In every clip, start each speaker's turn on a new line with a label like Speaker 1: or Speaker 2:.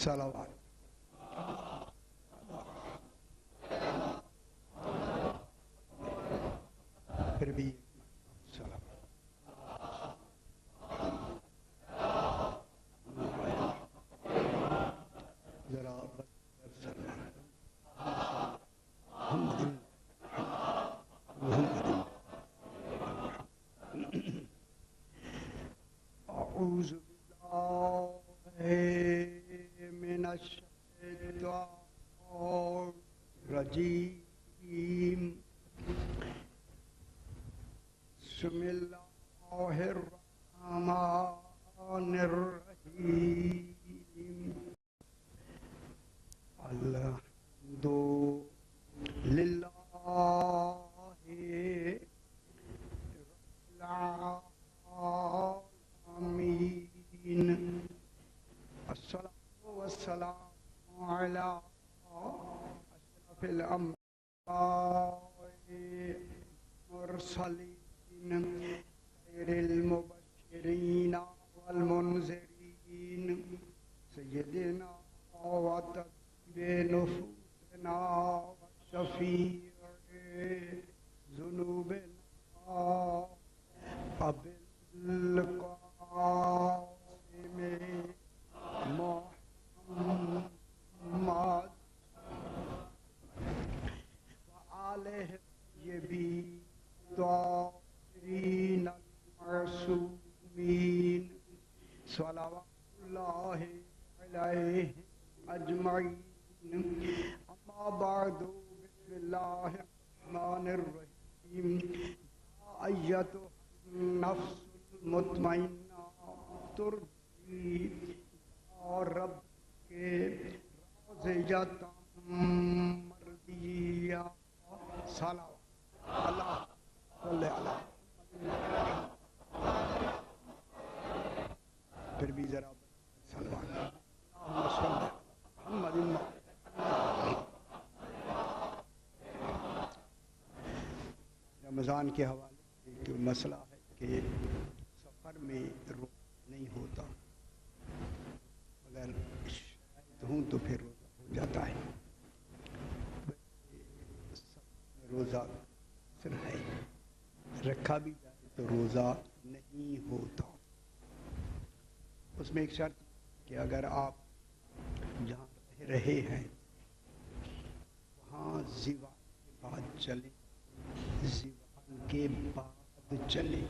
Speaker 1: صلوات پھر بھی ذرا اعوذ باللہ من الشیطان الرجیم بسم اللہ الرحمن الرحیم الحمد للہ العالمین الصلاۃ والسلام علی اشرف الانبیاء والمرسلین خیر المبشرین والمنذرین سیدنا وطبیب نفوسنا وشفیع ذنوبنا ابی القاسم محمد وآلہ الطیبین الطاہرین المعصومین صلوات اللہ علیہ اجمعین اما بعد بسم اللہ الرحمن الرحیم یا ایتها النفس المطمئنہ ترجعی الی ربک راضیۃ مرضیہ صلوات اللہ صلی علیہ پھر بھی ذرا صلوات اللہم صلی محمد رمضان کے حوالے سے ایک مسئلہ ہے کہ سفر میں روزہ نہیں ہوتا، اگر شاید ہوں تو پھر روزہ ہو جاتا ہے، سفر میں روزہ صرف ہے، رکھا بھی جائے تو روزہ نہیں ہوتا۔ اس میں ایک شرط کہ اگر آپ جہاں رہ رہے ہیں وہاں زوال کے بعد چلیں، زوال کے بعد چلیں،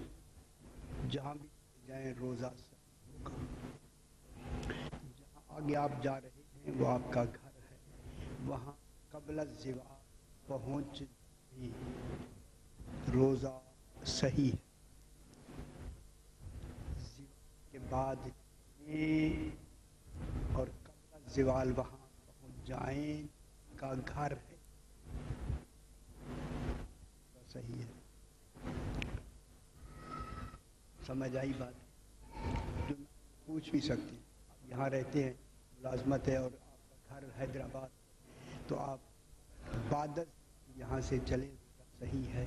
Speaker 1: جہاں بھی جائیں روزہ صحیح ہوگا۔ جہاں آگے آپ جا رہے ہیں وہ آپ کا گھر ہے، وہاں قبل الزوال پہنچ جائیں، روزہ صحیح ہے۔ زوال کے بعد اور قبل الزوال وہاں پہنچ جائیں کا گھر ہے، صحیح ہے۔ سمجھ آئی بات؟ جو پوچھ بھی سکتی، آپ یہاں رہتے ہیں، ملازمت ہے اور آپ کا گھر حیدرآباد، تو آپ بعد یہاں سے چلیں صحیح ہے،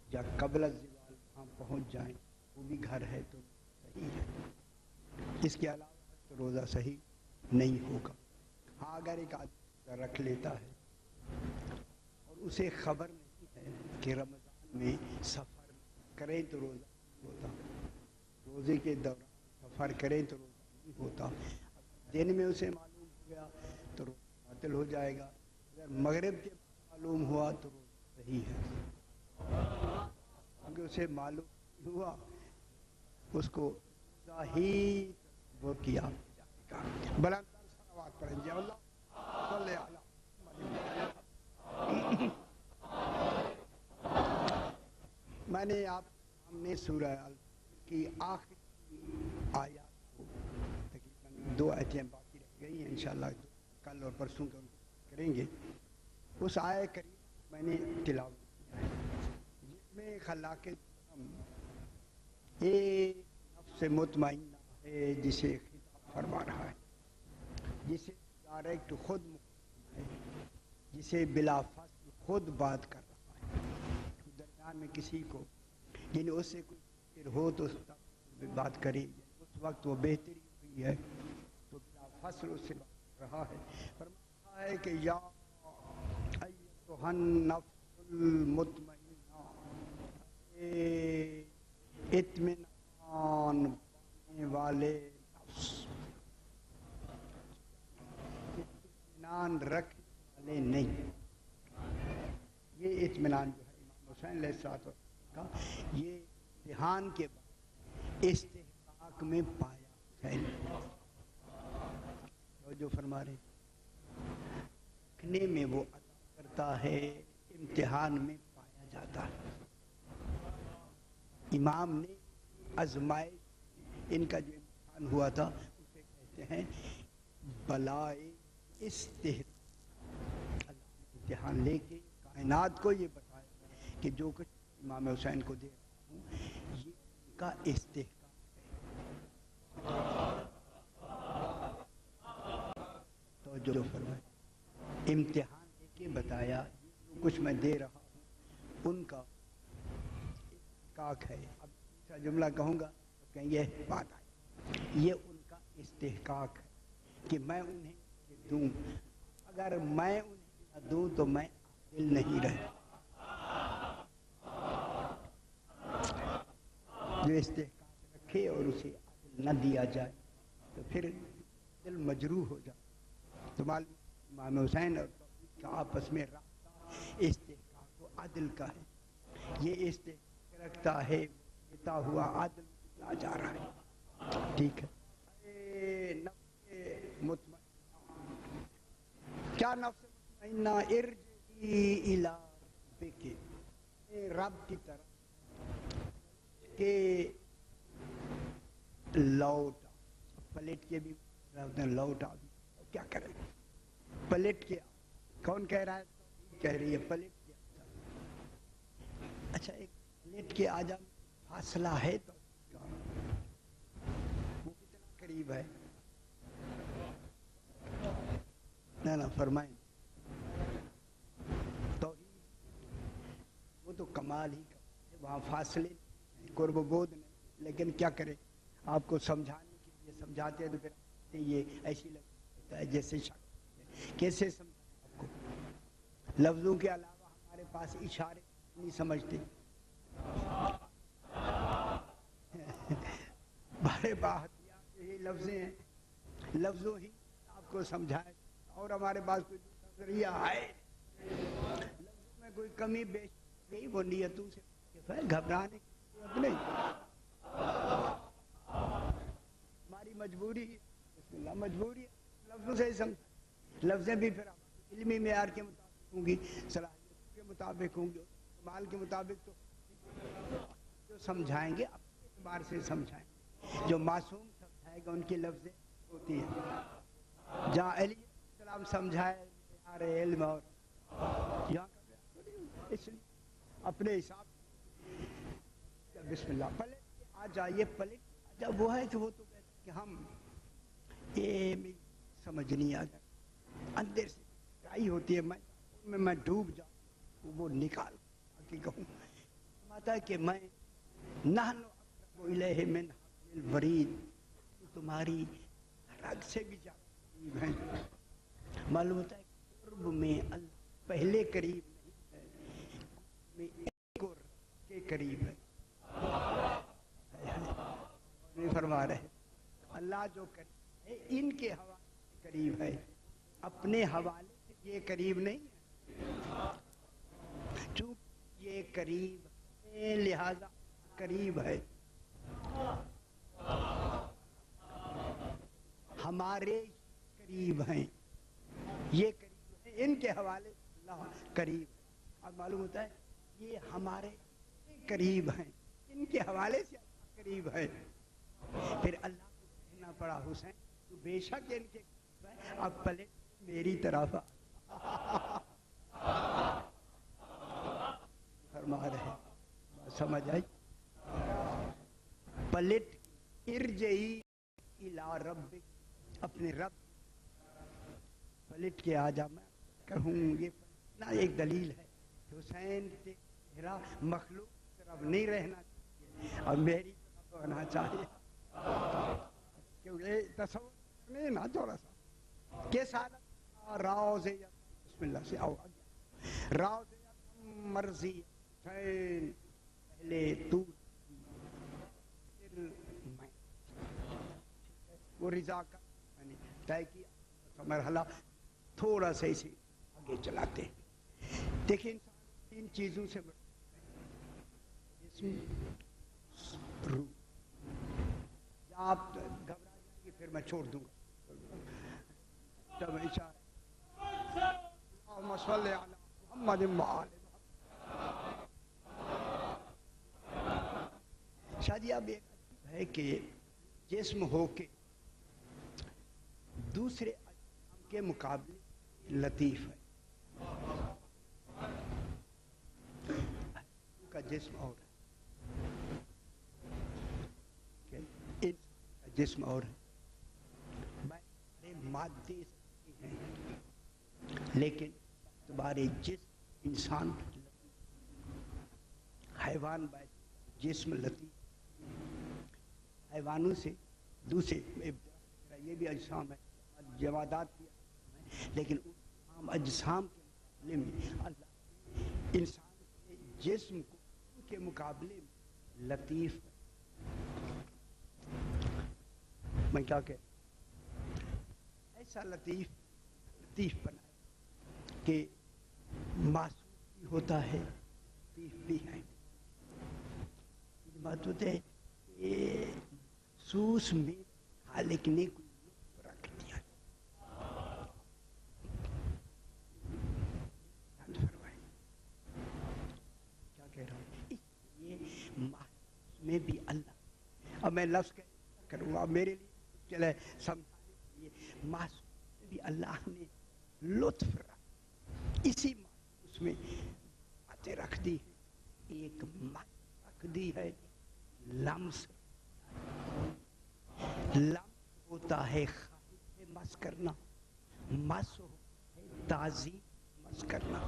Speaker 1: یا قبل الزوال وہاں پہنچ جائیں وہ بھی گھر ہے تو صحیح ہے۔ اس کے علاوہ تو روزہ صحیح نہیں ہوگا۔ ہاں اگر ایک آدمی رکھ لیتا ہے اور اسے خبر نہیں ہے کہ رمضان میں سفر کریں تو روزہ نہیں ہوتا، روزے کے دوران سفر کریں تو روزہ نہیں ہوتا، دن میں اسے معلوم ہو گیا تو روزہ باطل ہو جائے گا، اگر مغرب کے معلوم ہوا تو روزہ صحیح ہے، کیونکہ اسے معلوم ہوا اس کو ظاہر وہ کیا جائے گا۔ بلند صلوات پڑھیں جی، اللہ صلی علی محمد۔ میں نے آپ سامنے سورہ الفجر کی آخری آیات کو تقریباً 2 آیتیں باقی رہ گئی ہیں، انشاءاللہ کل اور پرسوں کے کریں گے۔ اس آیت کریم میں نے تلاوت کیا ہے جس میں خلاق ایک نفس مطمئنہ ہے جسے خطاب فرما رہا ہے، جسے ڈائریکٹ خود مخاطب ہے، جسے بلا فصل خود بات کر رہا ہے، درمیان میں کسی کو یعنی اس سے کوئی فکر ہو تو اس تک بات کرے، اس وقت وہ بہتری ہوئی ہے تو بلا فصل اس سے بات کر رہا ہے، فرماتا ہے کہ یا ایتھا النفس المطمئنہ، اطمینان پانے والے نفس، اطمینان رکھنے والے نہیں. یہ اطمینان جو ہے امام حسین علیہ الصلوۃ والسلام کا، یہ امتحان کے بعد استحقاق میں پایا ہے. جو فرما رہے رکھنے میں وہ عطا کرتا ہے، امتحان میں پایا جاتا ہے. امام نے آزمائش، ان کا جو امتحان ہوا تھا اسے کہتے ہیں بلائے استحقاق. امتحان لے کے کائنات کو یہ بتایا کہ جو کچھ امام حسین کو دے رہا ہوں یہ ان کا استحقاق ہے. تو جو فرمائے امتحان لے کے بتایا جو کچھ میں دے رہا ہوں ان کا استحقاق ہے. اب دوسرا جملہ کہوں گا تو کہیں گے بات آئی، یہ ان کا استحقاق ہے کہ میں انہیں دوں. اگر میں انہیں نہ دوں تو میں عادل نہیں رہتا. جو استحقاق رکھے اور اسے عادل نہ دیا جائے تو پھر دل مجروح ہو جائے. تو معلوم امام حسین اور توحید کا آپس میں رابطہ استحقاق و عدل کا ہے. یہ استحقاق رکھتا ہے، دیتا ہوا عدل لا جا رہا ہے. ٹھیک ہے. نفس مطمئنہ، کیا نفس مطمئنہ؟ ارجعی الی ربک، رب کی طرف کہ لوٹا. پلٹ کے بھی لوٹا بھی کیا کرے، پلٹ کے. کون کہہ رہا ہے؟ کہہ رہی ہے پلٹ کے. اچھا ایک پلٹ کے آ جا فاصلہ ہے تو وہ کتنا قریب ہے؟ نہ فرمائیں توحید وہ تو کمال ہی کا، وہاں فاصلے قرب و بعد نہیں. لیکن کیا کرے، آپ کو سمجھانے کے لیے سمجھاتے ہیں تو پھر یہ ایسی لگتا ہے جیسے شک. کیسے سمجھائیں آپ کو؟ لفظوں کے علاوہ ہمارے پاس اشارے نہیں سمجھتے. بڑے باہر یہی لفظیں ہیں، لفظوں ہی آپ کو سمجھائے. اور ہمارے پاس کوئی دوسرا ذریعہ ہے؟ لفظوں میں کوئی کمی بیش گئی وہ نیتوں سے گھبرانے کی ضرورت نہیں. ہماری مجبوری، بسم اللہ، مجبوری لفظوں سے ہی سمجھ. لفظیں بھی پھر علمی معیار کے مطابق ہوں گی، صلاحیت کے مطابق ہوں گی، کمال کے مطابق. تو جو سمجھائیں گے اپنے اعتبار سے سمجھائیں. جو معصوم سمجھائے گا ان کی لفظیں ہوتی ہیں. جہاں علی السلام سمجھائے معیار علم اور یہاں اس لیے اپنے حساب بسم اللہ پلٹ کے آ جائیے. پلٹ جب وہ ہے کہ وہ تو کہتے کہ ہم یہ سمجھ نہیں آ گیا، اندر سے گہرائی ہوتی ہے، میں ڈوب جاؤں وہ نکال کے کہوں. ماتا کہ میں نحن اقرب الیہ من حبل الورید، تمہاری رگ سے بھی زیادہ قریب ہیں. معلوم ہوتا ہے قرب میں اللہ پہلے قریب نہیں ہے، میں ایک اور کے قریب ہے. نہیں فرما رہے اللہ جو قریب ہے ان کے حوالے سے قریب ہے، اپنے حوالے سے یہ قریب نہیں ہے. چونکہ یہ قریب ہے لہذا قریب ہے. ہمارے قریب ہیں، یہ قریب ہے، ان کے حوالے سے اللہ قریب. اب معلوم ہوتا ہے یہ ہمارے قریب ہیں، ان کے حوالے سے اللہ قریب ہے. پھر اللہ کو کہنا پڑا حسین تو بے شک ان کے قریب ہے، اب پلٹ میری طرف فرما رہے. سمجھ آئی؟ پلٹ ارجعی الی ربک، اپنے رب پلٹ کے آ جا. میں کہوں یہ پلٹنا ایک دلیل ہے. حسین تیرا مخلوق کی طرف نہیں رہنا چاہیے اور میری طرف ہونا چاہیے. کیونکہ تصور نہیں نا تھوڑا سا کے ساتھ راز بسم اللہ سے آؤ راز مرضی پہلے تو پھر میں وہ رضا کا میں نے طے کیا مرحلہ تھوڑا سا اسے آگے چلاتے ہیں. دیکھیں انسان تین چیزوں سے جسم روح. یا آپ گھبرا جائیں گے پھر میں چھوڑ دوں گا. تب اللہم صلی علی محمد وآل محمد. شاید اب ایک ہے کہ جسم ہو کے دوسرے اجسام کے مقابلے لطیف ہے. کا جسم اور ہے جسم اور ہے مادے ہیں لیکن تمہارے جسم انسان حیوان جسم لطیف حیوانوں سے دوسرے یہ بھی اجسام ہے جمادات بھی لیکن عام اجسام کے مقابلے میں اللہ انسان کے جسم کو کے مقابلے میں لطیف ہے. میں کیا کہ ایسا لطیف بنائے کہ معصوم بھی ہوتا ہے لطیف بھی ہے. بات ہوتے ہے محسوس میں خالق نے کوئی لطف رکھ دیا. کیا کہہ رہا ہوں اس لیے محسوس میں بھی اللہ. اب میں لفظ کروں گا میرے لیے چلے سمجھانے کے لیے محسوس میں بھی اللہ نے لطف رکھ اسی محسوس میں باتیں رکھ دی. ایک مت رکھ دی ہے لمس. لمس ہوتا ہے خواہش سے مس کرنا مس ہوتا ہے تعظیم مس کرنا.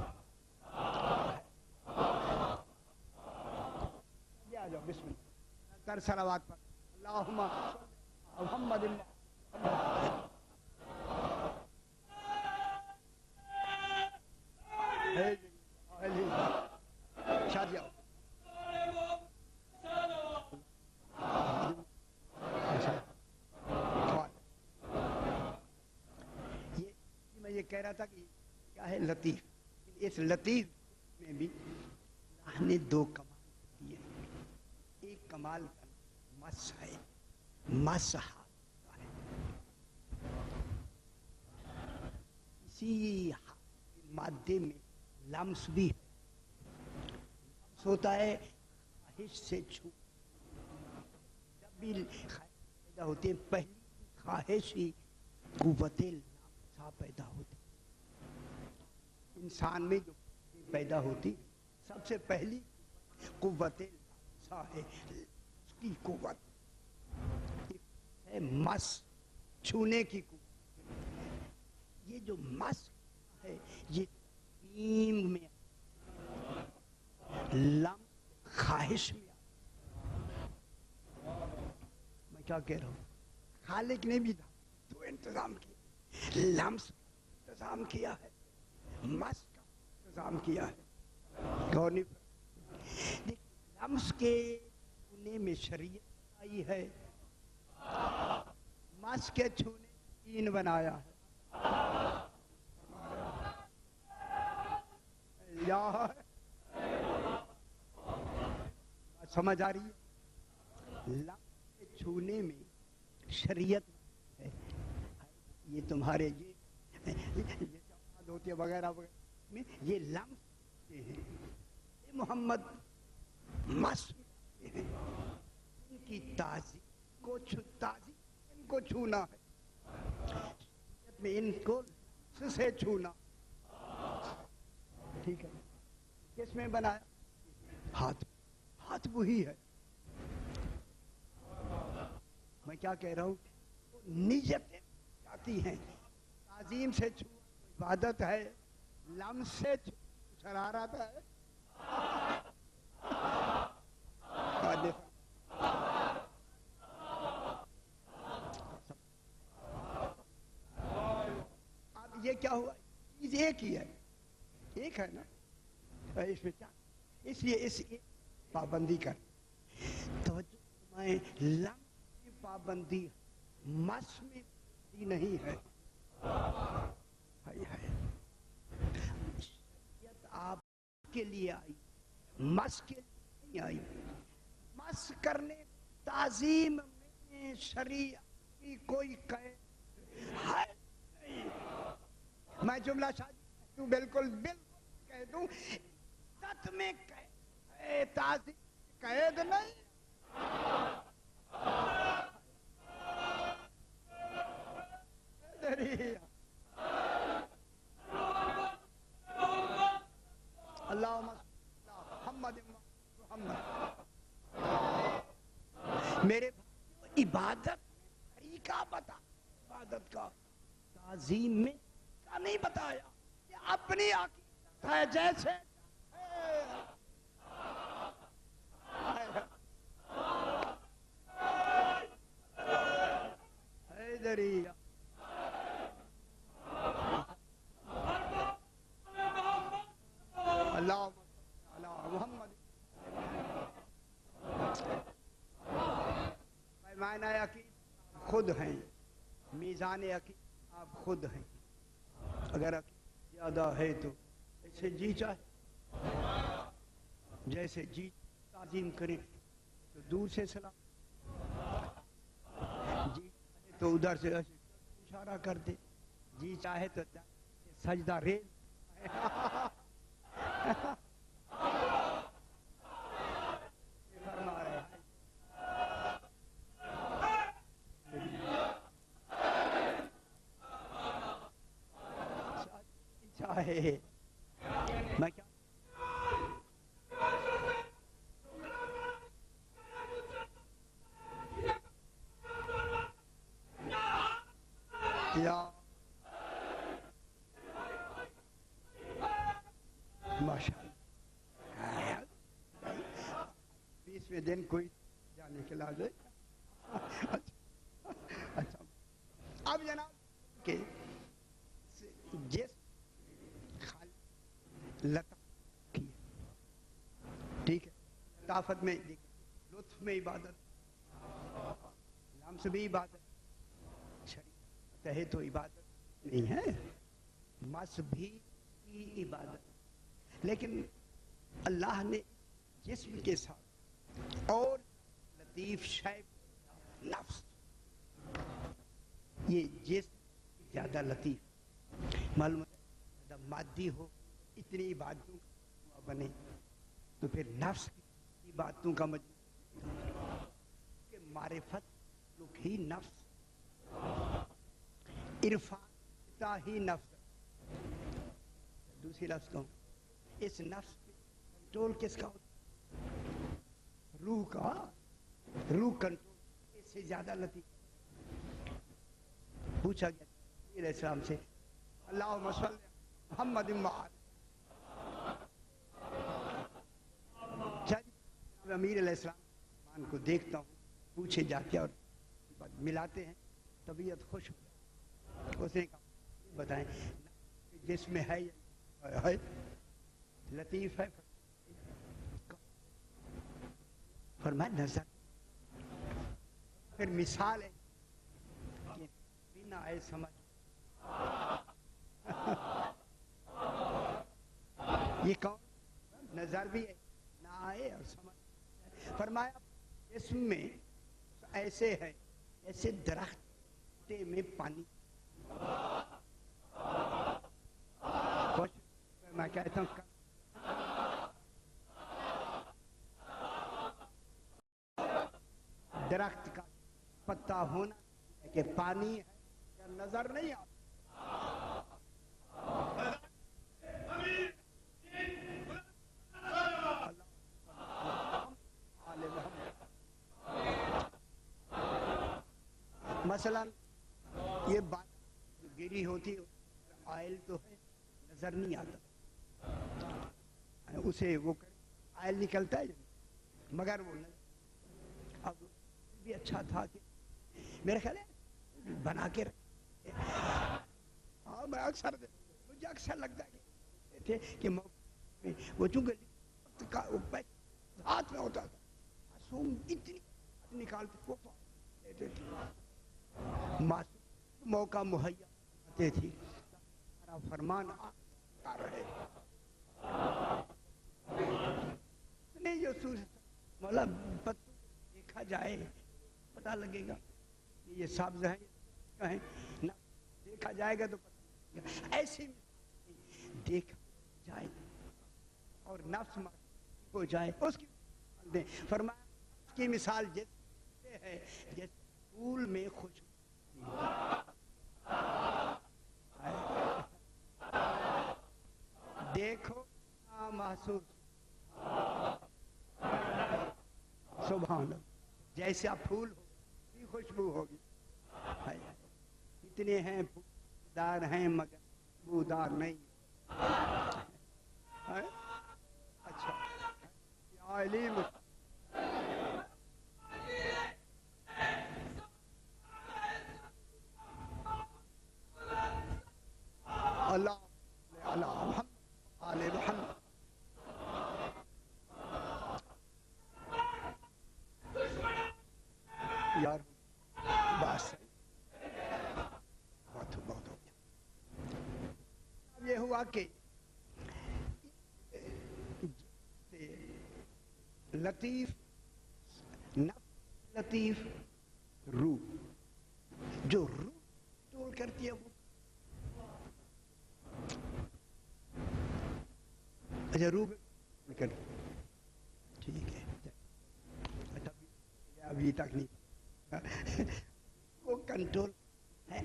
Speaker 1: یہ آ جاؤ بسم اللہ تر صلوات پر اللہم محمد شادی آؤ میں یہ کہہ رہا تھا کہ کیا ہے لطیف. اس لطیف میں بھی اللہ نے دو کمال دیے. ایک کمال کا مس ہے مس ہاتھ ہے. اسی مادے میں لمس بھی ہے. لمس ہوتا ہے خواہش سے چھو. جب بھی خواہش پیدا ہوتی ہے پہلی خواہش ہی قوت لمسا پیدا ہوتی. انسان میں جو پیدا ہوتی سب سے پہلی قوت لمسا ہے. اس کی قوت ہے مس چھونے کی قوت. یہ جو مس ہے یہ تعظیم میں لمس خواہش میں. میں کیا کہہ رہا ہوں خالق نے بھی تو انتظام کیا لمس کا انتظام کیا ہے مس کا انتظام کیا ہے. غور نہیں لمس کے چھونے میں شریعت آئی ہے مس کے چھونے دین بنایا ہے. سمجھ آ رہی ہے لمس کے چھونے میں شریعت ہے. یہ تمہارے یہ جماعت ہوتی ہے وغیرہ وغیرہ میں یہ لمس ہیں محمد مس ہیں. ان کی تعظیم کو ان کو چھونا ہے میں ان کو سے چھونا. ٹھیک ہے کس میں بنایا ہاتھ وہی ہے. میں کیا کہہ رہا ہوں نیتیں جاتی ہیں تعظیم سے چھو عبادت ہے لمس سے شرارت ہے. کیا ہوا؟ چیز ایک ہی ہے، ایک ہے نا، اس میں کیا، اس لیے اس پابندی کر. توجہ فرمائیں، لمس میں پابندی، مس میں پابندی نہیں ہے. شریعت آپ کے لیے آئی، مس کے لیے نہیں آئی. مس کرنے تعظیم میں شریعت کی کوئی قید ہے نہیں. میں جملہ شادی کہہ دوں، بالکل کہہ دوں، عزت میں قید ہے، تعظیم میں قید نہیں. اللہم صلی علی محمد محمد. میرے عبادت میں طریقہ بتا، عبادت کا تعظیم میں کا نہیں بتایا. یہ اپنی عقیدت ہے، جیسے حیدری. اللہم صلی علی محمد. پیمانہ عقیدت خود ہیں، میزان عقیدت آپ خود ہیں. اگر عقیدت زیادہ ہے تو ایسے جی چاہے، جیسے جی تعظیم کریں تو دور سے سلام، جی چاہے تو ادھر سے اشارہ کر دے، جی چاہے تو سجدہ ریز. چاہے میں کیا یا ماشاءاللہ 20ویں دن کوئی جانے کے لازم. اچھا اب جناب کہ جس لطافت کی، ٹھیک ہے، لطافت میں لطف میں عبادت، لمس بھی عبادت، شریعت کہے تو عبادت نہیں ہے، مس بھی عبادت. لیکن اللہ نے جسم کے ساتھ اور لطیف شے نفس، یہ جسم زیادہ لطیف معلوم ہے، زیادہ مادی ہو، اتنی عبادتوں کا بنے تو پھر نفس کی باتوں کا مجموعہ کہ معرفت لوگ ہی نفس، عرفان ہی نفس. دوسری لفظ کہوں، اس نفس پہ کنٹرول کس کا ہوتا؟ روح کا. روح کنٹرول اس سے زیادہ لطیف. پوچھا گیا علیہ السلام سے، اللہم صلی محمد وعلی. امیر علیہ السلام کو دیکھتا ہوں، پوچھے جاتے اور ملاتے ہیں، طبیعت خوش ہو. اس نے کہا بتائیں جس میں ہے لطیف ہے؟ فرمایا نظر. پھر مثال ہے کہ بنا آئے سمجھ. یہ کون؟ نظر بھی ہے، نہ آئے اور سمجھ. فرمایا جسم میں ایسے ہے ایسے درخت میں پانی. میں کہتا ہوں درخت کا پتا ہونا ہے کہ پانی ہے یا نظر نہیں آتا. مثلا یہ بات جو گری ہوتی ہے آئل تو ہے، نظر نہیں آتا، اسے وہ آئل نکلتا ہے مگر وہ اب بھی اچھا تھا کہ میرا خیال ہے بنا کے رکھے. اور میں اکثر مجھے اکثر لگتا ہے تھے کہ وہ چونکہ کا ہاتھ میں ہوتا تھا معصوم اتنی نکالتے وہ دیتے تھے معصوم موقع مہیا کرتے تھے ہمارا فرمان آ رہے نہیں جو مولا دیکھا جائے پتہ لگے گا یہ سبز ہے نہ دیکھا جائے گا تو پتہ لگے گا ایسے دیکھا جائے اور نفس ہو جائے اس کی دیں فرمایا اس کی مثال جیسے ہے جیسے پھول میں خوشبو دیکھو محسوس سبحان اللہ جیسا پھول ہو خوشبو ہوگی اتنے ہیں پھولدار ہیں مگر خوشبودار نہیں اچھا علیم اللہ اللہ آل محمد یار بس بہت ہو گیا یہ ہوا کہ لطیف نفس لطیف روح جو روح کنٹرول کرتی ہے وہ اچھا روح کر ٹھیک ہے ابھی تک نہیں وہ کنٹرول ہے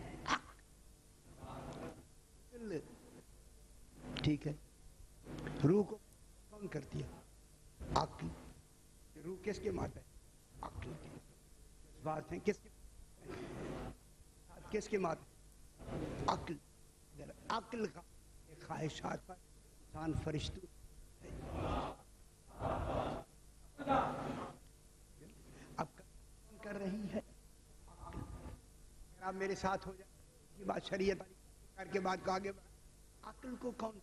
Speaker 1: ٹھیک ہے روح کو کون کرتی ہے عقل روح کس کے ماتھ ہے عقل کے بات ہے کس کے ماتھ ہے عقل عقل کا خواہشات پر انسان فرشتوں اب کون کر رہی ہے اگر آپ میرے ساتھ ہو جائیں یہ بات شریعت کر کے بات کو آگے بڑھائیں عقل کو کون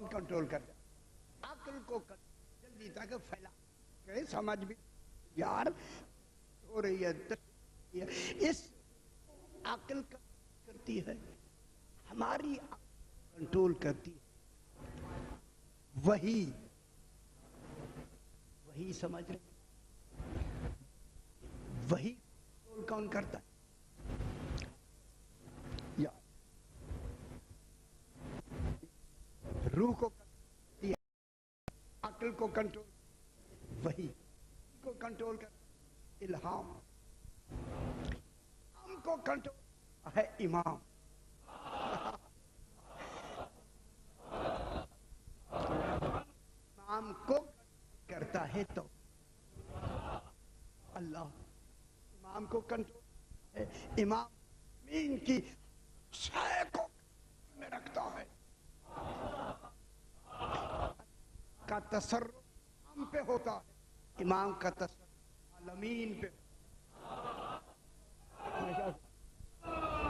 Speaker 1: کنٹرول کرتا ہے عقل کو جلدی تک پھیلا کرے سمجھ بھی یار ہو رہی ہے اس عقل کرتی ہے ہماری کنٹرول کرتی ہے وہی سمجھ رہے وہی کنٹرول کون کرتا ہے روح کو عقل کو کنٹرول وہی کو کنٹرول کر الہام ہم کو کنٹرول ہے امام امام کو کرتا ہے تو اللہ امام کو کنٹرول ہے امام ان کی شے کو میں رکھتا ہے کا تصرف ہم پہ ہوتا ہے امام کا تصرف عالمین پہ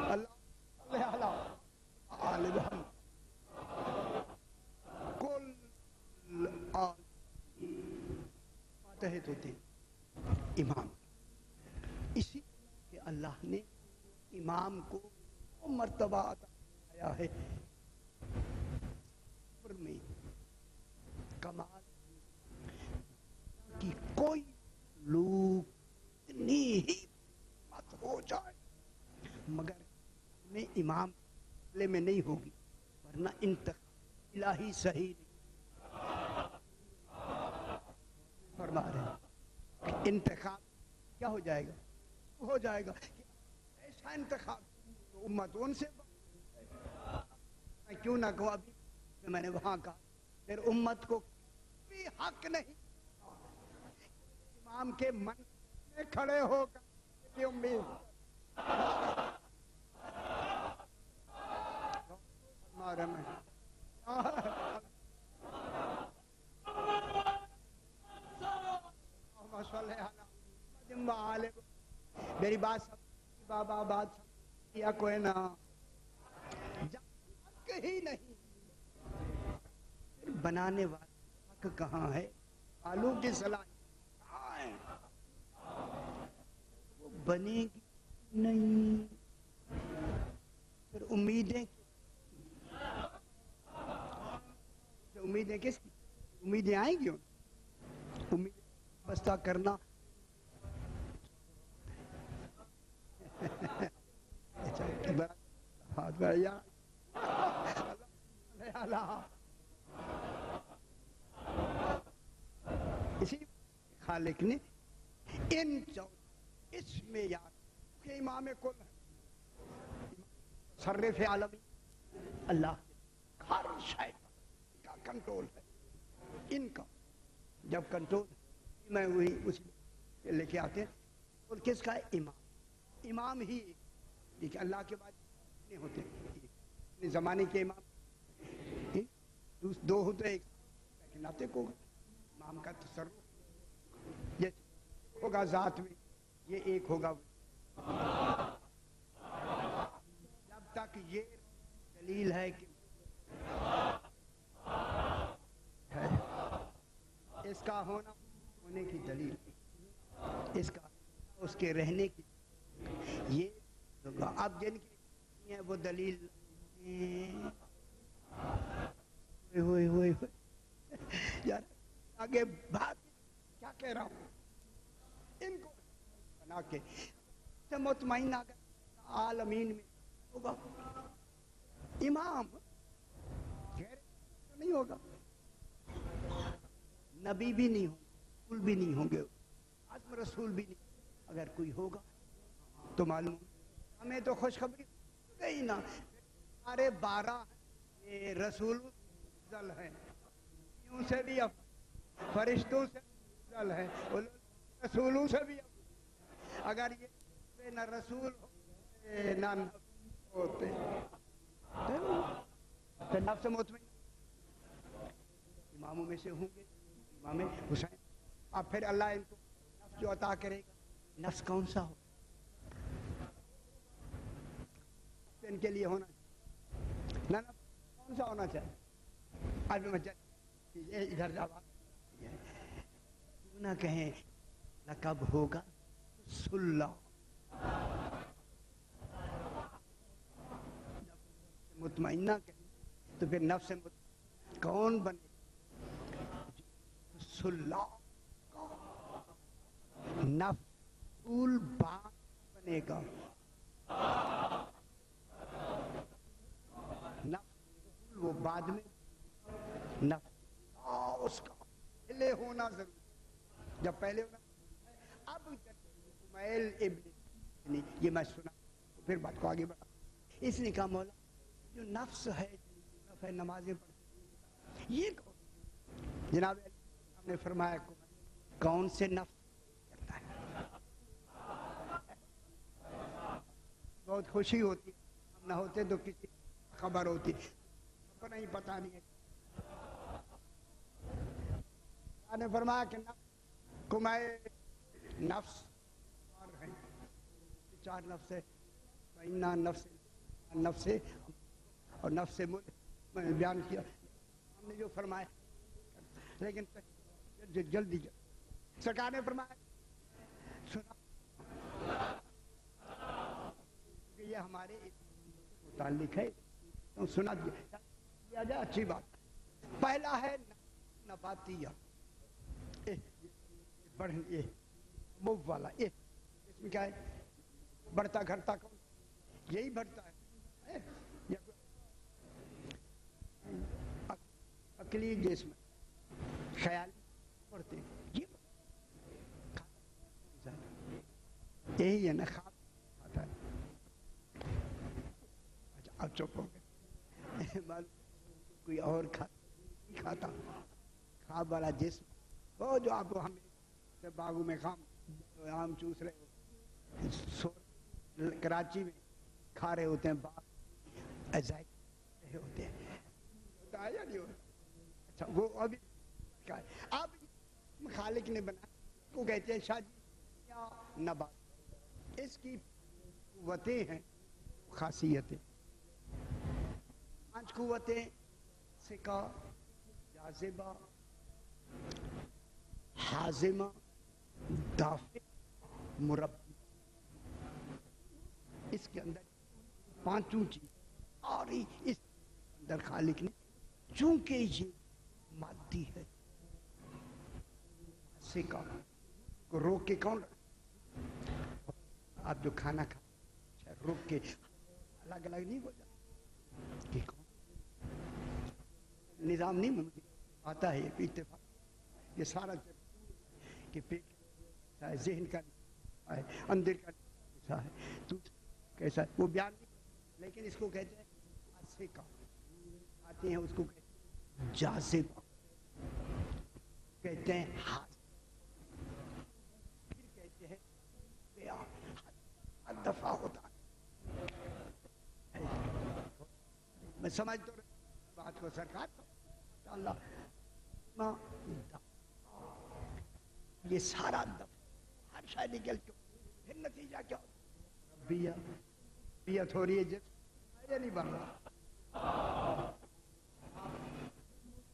Speaker 1: اللہ عالم کل ماتحت ہوتے امام اسی کہ اللہ نے امام کو مرتبہ عطا ہے میں کمال کی کوئی لوگ اتنی ہی مت ہو جائے مگر میں امام لے میں نہیں ہوگی ورنہ انتخاب الہی صحیح نہیں فرما رہے ہیں انتخاب کیا ہو جائے گا ایسا انتخاب تو امت ان سے کیوں نہ کہوں ابھی میں نے وہاں کہا پھر امت کو بھی حق نہیں امام کے من میں کھڑے ہو کر امید میری بات سمجھ بابا، بات یا کوئی نہ کہیں نہیں، بنانے والا حق کہاں ہے؟ آلو کی صلاحیت کہاں ہے؟ وہ بنے گی نہیں، پھر امیدیں کس کی؟ امیدیں آئیں گی، امید وابستہ کرنا ہاتھ بڑھیا اسی خالق نے ان اس میں یاد کہ امام کل صرف عالمی اللہ ہر شے کا کنٹرول ہے، ان کا جب کنٹرول میں وہی اس لے کے آتے ہیں، اور کس کا امام؟ امام ہی دیکھیں اللہ کے بعد نہیں ہوتے، اپنے زمانے کے امام دو ہوتے، ایک لیکن ناطق ہوگا امام کا تصرف جیسے ہوگا ذات میں، یہ ایک ہوگا جب تک یہ دلیل ہے کہ اس کا ہونے کی دلیل، اس کا اس کے رہنے کی یہ ہوگا۔ اب جن کی ہے وہ دلیل ہوئے ہوئے یار آگے بات کیا کہہ رہا ہوں، ان کو بنا کے سے مطمئن عالمین میں ہوگا امام، غیر نہیں ہوگا، نبی بھی نہیں ہوں، رسول بھی نہیں ہوں گے، عظم رسول بھی نہیں، اگر کوئی ہوگا تو معلوم ہمیں تو خوشخبری گئی نا، سارے 12 رسول افضل ہیں، یوں سے بھی فرشتوں سے افضل ہیں، رسولوں سے بھی افضل، اگر یہ نہ رسول نہ ہوتے تو نفس مطمئن اماموں میں سے ہوں گے، امام حسین، اب پھر اللہ ان کو نفس جو عطا کرے گا، نفس کون سا ہو ان کے لیے ہونا چاہیے، نہ نفس کون سا ہونا چاہیے؟ اب ادھر جواب کیوں نہ کہیں کب ہوگا سلح مطمئنہ کہیں تو پھر نفس کون بنے سلح نفس بات بنے گا، نفس وہ بعد میں، نفس اس کا پہلے ہونا ضروری، جب پہلے ہونا اب اسماعیل ابن یہ میں سنا پھر بات کو آگے بڑھا، اس نے کہا مولا جو نفس ہے نمازیں پڑھتے یہ جناب ہم نے فرمایا کون سے نفس کرتا ہے، بہت خوشی ہوتی ہم نہ ہوتے تو کسی خبر ہوتی کو نہیں پتا نہیں ہے، نے فرمایا کہ نفس کمائے نفس ہیں 4 نفس ہے، نفس نفس اور نفس میں بیان کیا ہم نے جو فرمایا، لیکن جلدی سرکار نے فرمایا سنا کہ یہ ہمارے متعلق ہے تو سنا دیا جائے، اچھی بات۔ پہلا ہے نباتیہ موب والا، اس میں کیا ہے بڑھتا گھٹتا کون یہی بڑھتا ہے، عقلی جسم خیال پڑھتے یہی ہے نا، خواب کھاتا ہے، اچھا اب چپ ہو گئے، کوئی اور کھاتا خواب والا جسم وہ جو آپ ہم باغوں میں آم چوس رہے ہو، کراچی میں کھا رہے ہوتے ہیں، باغ رہے ہوتے ہیں، ہوتا ہے یا نہیں ہوتا؟ اچھا وہ ابھی اب خالق نے بنا کو کہتے ہیں شاہ جی یا نبات، اس کی قوتیں ہیں، خاصیتیں، 5 قوتیں: سکا، جاذبہ، حازمہ، دافع، مربی. اس کے اندر 5 چیز اور اس اندر خالق نے، چونکہ یہ مادی ہے. سکا کو روک کے کون رکھتا؟ آپ جو کھانا کھا روک کے الگ الگ نہیں ہو جاتا کہ کون نظام نہیں مجھے آتا ہے. یہ اتفاق یہ سارا کہ پیٹ ہے، ذہن کا ہے، اندر کا کیسا ہے، تو کیسا ہے وہ بیان نہیں، لیکن اس کو کہتے ہیں سکا. آتے ہیں اس کو کہتے ہیں جاذبہ، کہتے ہیں ہاتھ، پھر کہتے ہیں دفاع ہوتا ہے. میں سمجھ تو بات کو سرکار اللہ یہ سارا دفاع ہر شاید نکل کے پھر نتیجہ کیا ہوتا؟ بیعت ہو رہی ہے جس نہیں بن رہا،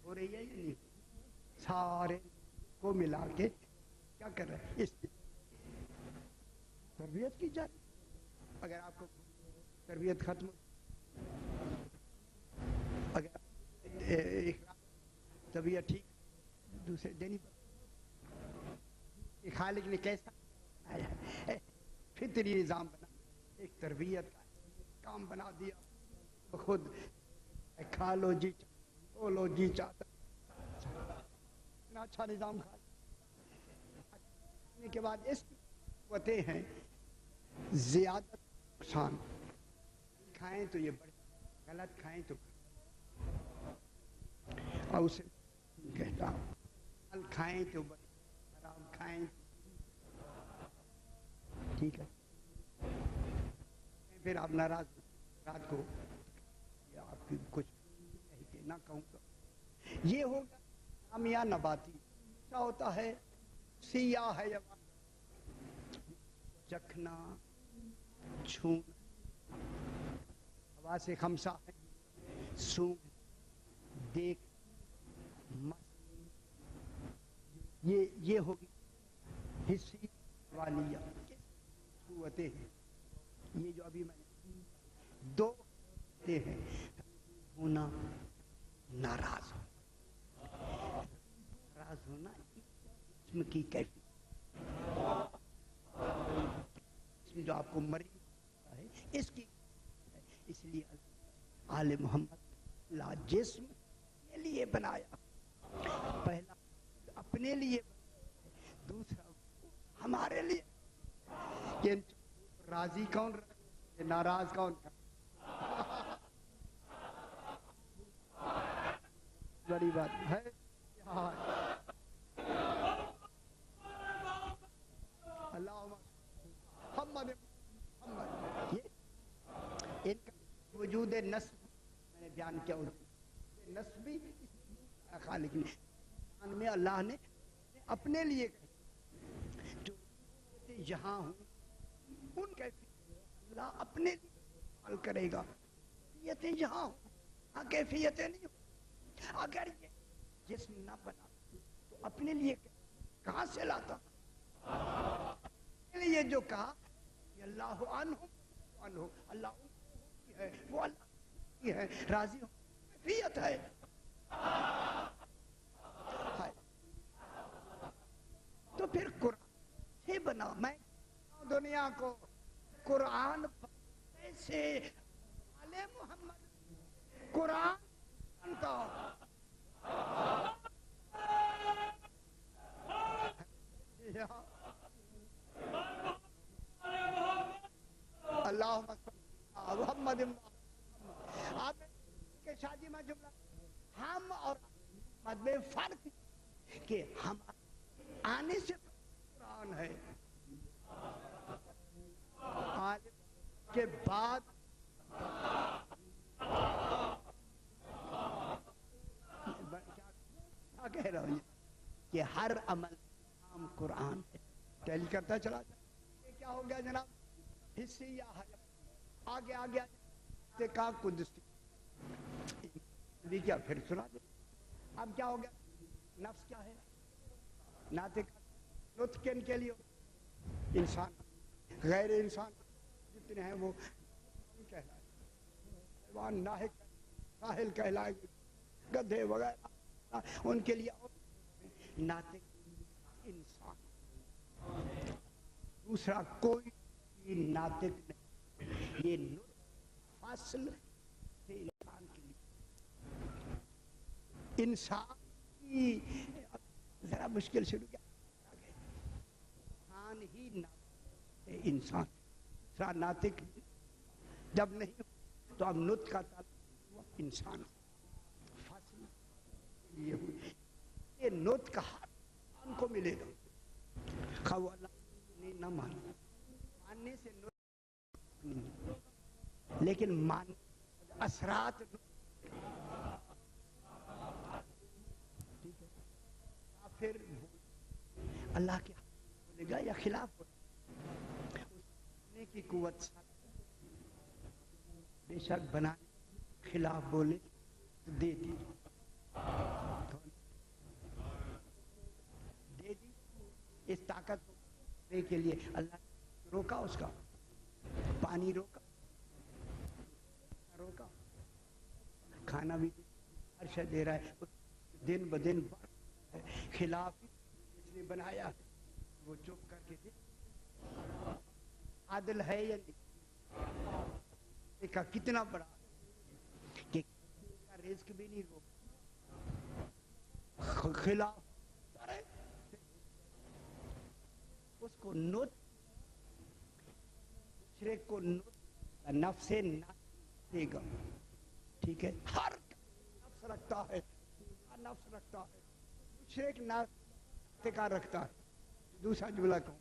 Speaker 1: ہو رہی ہے یا نہیں؟ سارے کو ملا کے کیا کر رہے ہیں؟ اس تربیت کی جائے. اگر آپ کو تربیت ختم ہو، اگر ایک طبیعت ٹھیک دوسرے دینی پڑتی، خالق نے کیسا فطری نظام بنا، ایک تربیت کا کام بنا دیا. خود کھا لو جی او لو جی چاہتا اتنا اچھا نظام کھانے کے بعد اس کی قوتیں ہیں زیادہ نقصان. کھائیں تو یہ بڑے، غلط کھائیں تو اور اسے کہتا ہوں پھل کھائیں تو بڑے، حرام کھائیں ٹھیک ہے. پھر آپ ناراض رات کو آپ کی کچھ کہہ کے نہ کہوں گا. یہ ہوگا نامیہ نباتی. کیا ہوتا ہے؟ سیاہ ہے چکھنا، چھونا، حواس خمسہ ہے، سونگھ، دیکھ، یہ ہوگی حصی والیہ قوتیں ہیں. یہ جو ابھی میں نے 2 ہوتے ہیں، ہونا، ناراض ہونا. ناراض ہونا جسم کی کیفیت، اس میں جو آپ کو مریض ہے اس کی، اس لیے آل محمد لا جسم کے لیے بنایا. پہلا اپنے لیے، دوسرا ہمارے لیے. کہ راضی کون رہے، ناراض کون؟ بڑی بات ہے. اللہ محمد یہ ان کا وجود نسب میں نے بیان کیا، نسبی خالق نے میں اللہ نے اپنے لیے جو یہاں ہوں ان کیفیت اللہ اپنے لیے حل کرے گا. کیفیتیں یہاں ہوں، کیفیتیں نہیں ہوں. اگر یہ جسم نہ بنا تو اپنے لیے کہاں سے لاتا؟ یہ جو کہا کہ اللہ عنہ اللہ ہے، وہ اللہ کی ہے، راضی ہو کیفیت ہے. تو پھر قرآن سے بنا. میں دنیا کو قرآن سے آل محمد قرآن بنتا. اللہ محمد. آپ کے شادی میں جملہ ہم اور محمد میں فرق کہ ہم آنے سے قرآن ہے، آنے کے بعد کیا کہہ رہا ہوں کہ ہر عمل نام قرآن ہے. ٹیلی کرتا چلا جائے. یہ کیا ہو گیا جناب؟ حصی یا آگے آگے آگے کا قدسی بھی کیا پھر سنا دے. اب کیا ہو گیا؟ نفس کیا ہے؟ ناطق نطق کن کے لیے انسان، غیر انسان جتنے ہیں وہ کہلائے، حیوان ناحق ساحل کہلائے، گدھے وغیرہ ان کے لیے ناطق انسان. دوسرا کوئی ناطق نہیں. یہ فاصل سے انسان کے لیے. انسان کی ذرا مشکل شروع کیا انسان ہی ناطق انسان. دوسرا ناطق جب نہیں تو اب نطق کا تعلق انسان. فاصل یہ ہوئی. یہ نطق ہر انسان کو ملے گا. خواہ اللہ نے نہ ماننے سے نطق نہیں، لیکن مان اثرات پھر اللہ کے بولے گا یا خلاف بولے کی قوت بے شک بنانے خلاف بولے دے دی اس طاقت کے لیے. اللہ نے روکا، اس کا پانی روکا کھانا بھی ہر شے دے رہا ہے. دن بدن خلاف اس نے بنایا وہ چپ کر کے دے. عادل ہے یا نہیں؟ کا کتنا بڑا کہ رزق بھی نہیں روکا، خلاف اس کو مشرک کو نفس دے گا. ٹھیک ہے، ہر نفس رکھتا ہے، نفس رکھتا ہے. مشرک نفس کا رکھتا ہے. دوسرا جملہ کہوں،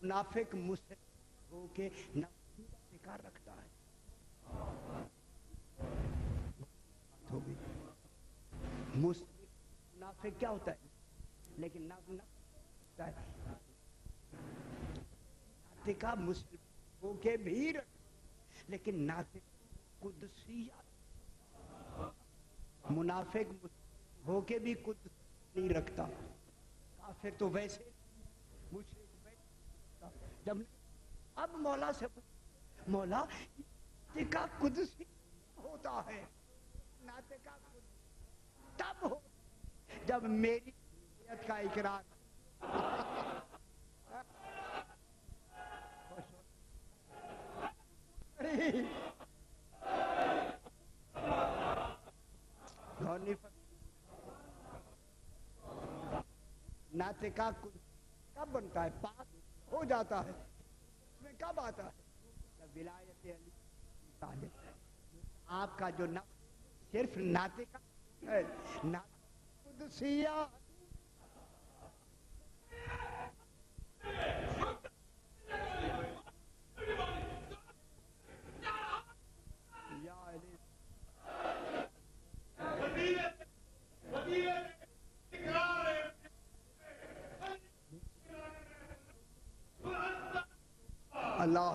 Speaker 1: منافق مشرک ہو کے نفس کا رکھتا ہے. منافق کیا ہوتا ہے؟ لیکن نفس ہے ناطقہ مسلم ہو کے بھی رکھ، لیکن ناطق قدسیہ. منافق ہو کے بھی قدس نہیں رکھتا. کافر تو ویسے مشرک ویسے. جب اب مولا سے مولا ناطقہ قدسی ہوتا ہے، ناطقہ تب ہو جب میری شریعت کا اقرار. ناطقہ کب بنتا ہے؟ پاک ہو جاتا ہے. اس میں کب آتا ہے؟ جب ولایت علی طالب. آپ کا جو نفس صرف ناطقہ ہے، ناطقہ قدسیہ. اللہ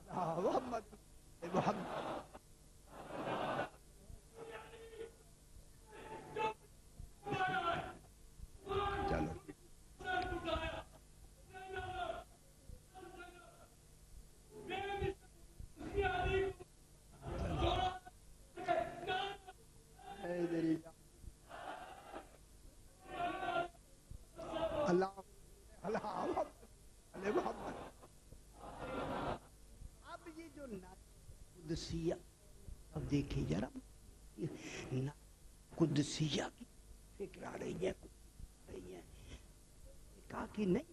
Speaker 1: محمد محمد. چلو اللہ اللہ محمد. اب یہ جو قدسیہ، اب دیکھیں ذرا قدسیہ کی فکر آ رہی ہے کہا کہ نہیں.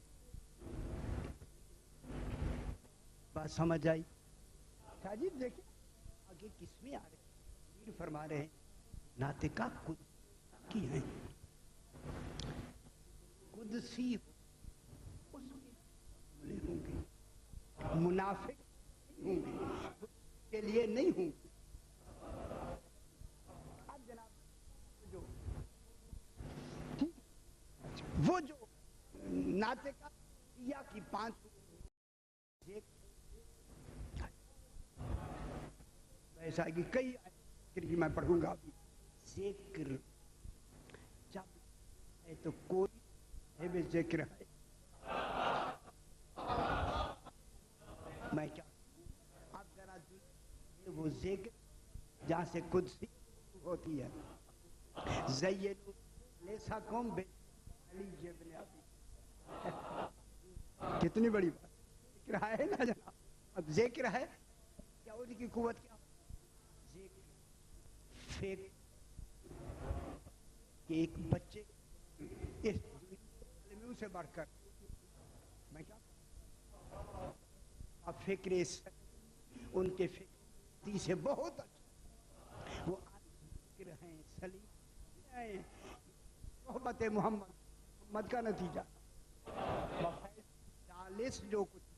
Speaker 1: بات سمجھ آئی؟ جی دیکھیں آگے کس میں آ رہے ہیں. فرما رہے ہیں ناطقہ قدس کی ہیں، قدسی اس ہوں گے. منافق ہوں گے کے لیے نہیں ہوں گے. اب جناب وہ جو ناطقہ کی 5 ایسا ہے کہ کئی ذکر کی میں پڑھوں گا ابھی. ذکر جب ہے تو کوئی ہے بھی ذکر ہے. میں کیا اب ذرا وہ ذکر جہاں سے قدسی ہوتی ہے. زینو لیساکم علی ابن ابی. کتنی بڑی بات ذکر ہے نا جناب. اب ذکر ہے کیا ان کی قوت کیا ذکر فکر کہ ایک بچے اس عالمیوں سے بڑھ کر میں کیا اب فکر ان کے فکر سے بہت اچھا وہ فکر ہیں سلیم ہیں. محبت محمد کا نتیجہ چالیس جو کچھ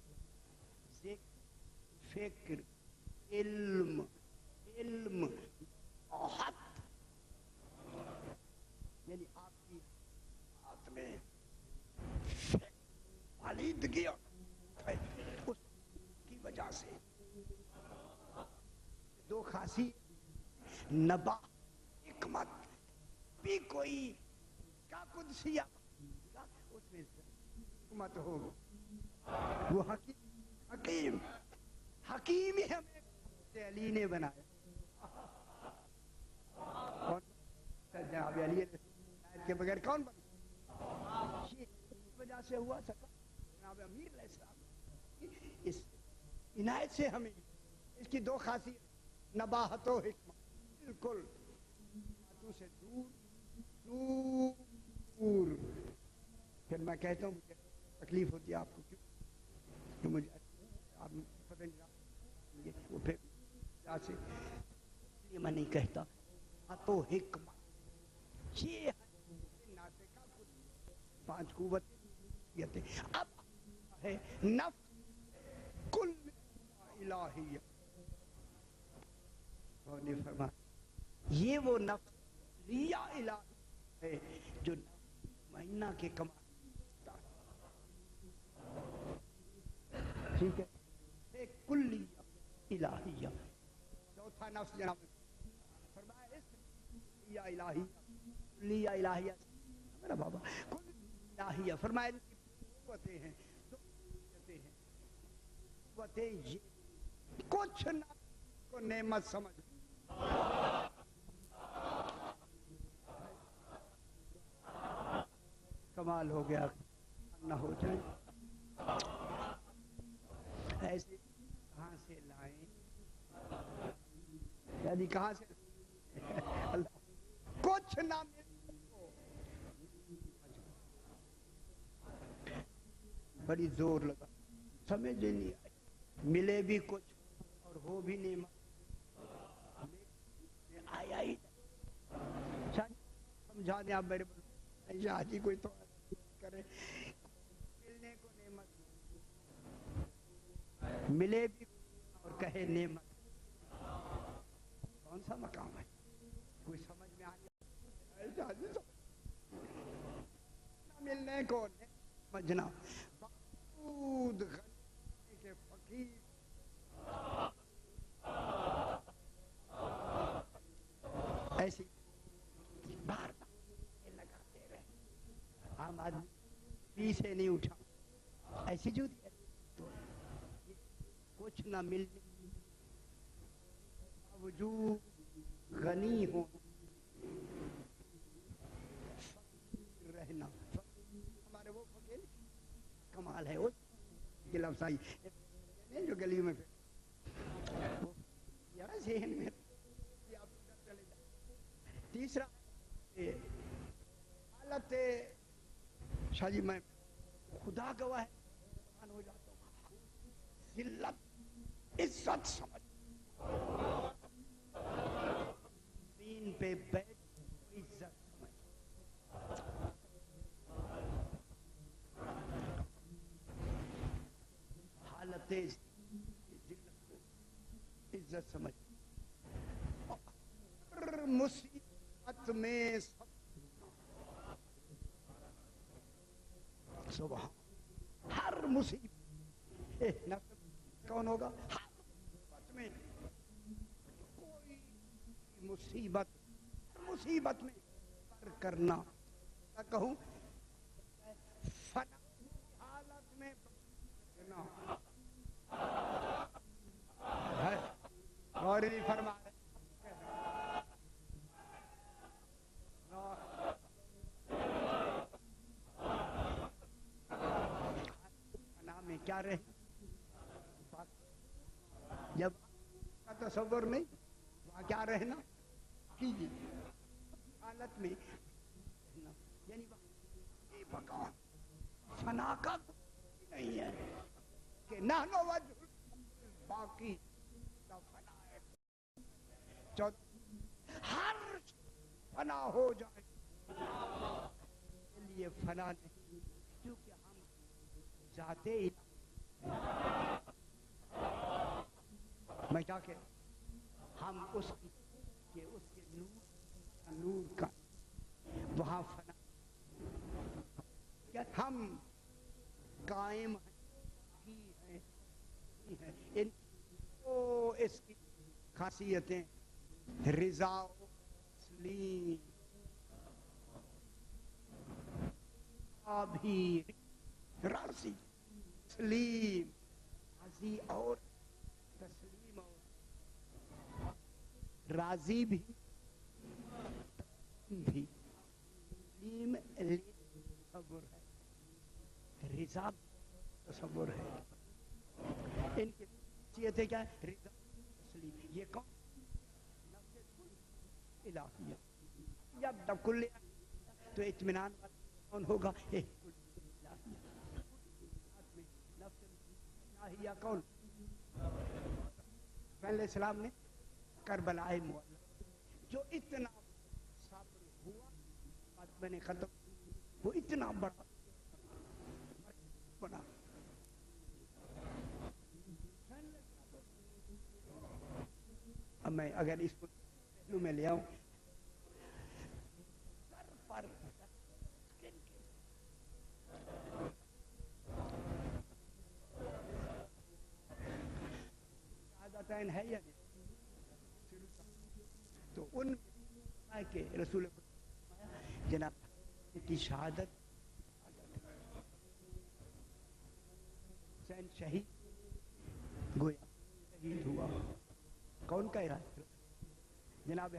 Speaker 1: ذکر فکر علم بہت یعنی آپ کی ہاتھ میں خالدگی اس کی وجہ سے دو خاصی نبا حکمت بھی کوئی کا قدسیہ اس میں حکمت ہو. وہ حکیم ہی ہمیں علی نے بنایا. جناب علی کے بغیر کون بنا؟ یہ اس وجہ سے ہوا سکا جناب امیر علیہ السلام اس عنایت سے ہمیں اس کی دو خاصیت نباہت و حکمت بالکل باتوں سے دور. پھر میں کہتا ہوں مجھے تکلیف ہوتی ہے آپ کو کیوں مجھے آپ پتہ نہیں وہ پھر سے میں نہیں کہتا تو حکمت یہ پانچ قوت اب ہے نفس کل الہیہ. نے فرمایا یہ وہ نفس لیا الہی ہے جو مہینہ کے کمال. ٹھیک ہے کلیہ الہیہ. چوتھا نفس جناب فرمایا اس لیا الہیہ میرا بابا کل الہیہ فرمایا قوتیں ہیں قوتیں یہ کچھ نہ کو نعمت سمجھ کمال ہو گیا نہ ہو جائے. ایسے کہاں سے لائیں یعنی کہاں سے کچھ نہ بڑی زور لگا سمجھ نہیں آئی. ملے بھی کچھ اور ہو بھی نہیں آیا ہی سمجھا دیں آپ میرے شاہ جی کوئی تو کرے ملنے کو نعمت ملے بھی اور کہے نعمت کون سا مقام ہے کوئی سمجھ میں آ ملنے کو سمجھنا باود غنی کے فقیر ایسی بار لگاتے رہے. عام آدمی پیچھے نہیں اٹھا ایسی جو کچھ نہ ملنے باوجود غنی ہو رہنا ہمارے وہ فقیر کمال ہے. اس کے لفظ آئی جو گلی میں یار ذہن میں چلے جائے. تیسرا حالت شاہ جی میں خدا گواہ ہے ہو جاتا ہوں ذلت عزت سمجھ زمین پہ بیٹھ عزت سمجھ حالت ذلت کو عزت سمجھ مصیبت میں سبحان ہر مصیبت کون ہوگا ہر مصیبت میں مصیبت مصیبت میں صبر کرنا. کیا کہوں؟ فنا حالت میں کرنا ہے. غور نہیں فرما رہے. فنا میں کیا رہے جب کا تصور نہیں وہاں کیا رہنا کیجیے حالت میں یعنی بقا فنا کا نہیں ہے کہ نحن وجہ باقی فنا ہے. ہر فنا ہو جائے کے لیے فنا نہیں کیونکہ ہم ذات میں کیا کہ ہم اس کے نور کا وہاں فنا کیا ہم قائم ہیں ان کو اس کی خاصیتیں رضا و تسلیم بھی راضی تسلیم راضی اور تسلیم اور راضی بھی تسلیم تصور ہے رضا تصور ہے. ان کی خاصیتیں کیا ہے؟ رضا تسلیم. یہ کون الہیہ جب کل تو اطمینان کون ہوگا؟ الہیہ کون؟ علیہ السلام نے کربلا معلی جو اتنا صبر ہوا فاطمہ نے ختم وہ اتنا بڑا بنا. اب میں اگر اس کو پہلو میں لے آؤں پر شہادتین ہے یا نہیں تو ان کے رسول جناب کی شہادت حسین شہید گویا شہید ہوا. کون کہہ رہا ہے؟ جناب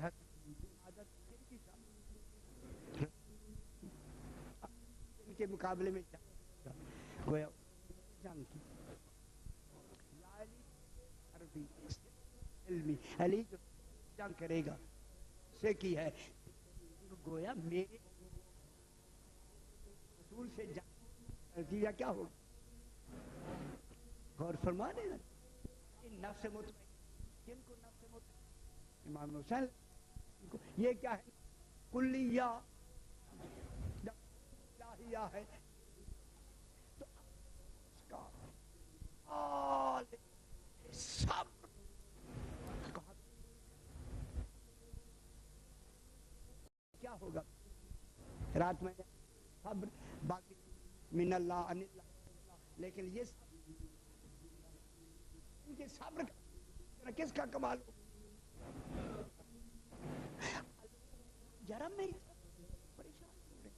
Speaker 1: ان کے مقابلے میں گویا جنگ کی عربی علمی علی جو جنگ کرے گا سے کی ہے گویا میرے رسول سے جنگ نتیجہ کیا ہوگا؟ غور فرما دے نا. نفس مطمئن کن کو نفس مطمئن؟ امام حسین کو. یہ کیا ہے؟ کلیہ الہیہ ہے تو اس کا آل صبر کیا ہوگا؟ رات میں صبر باقی من اللہ ان اللہ لیکن یہ صبر کس کا کمال ہو؟ ذرا میں پریشان ہو رہے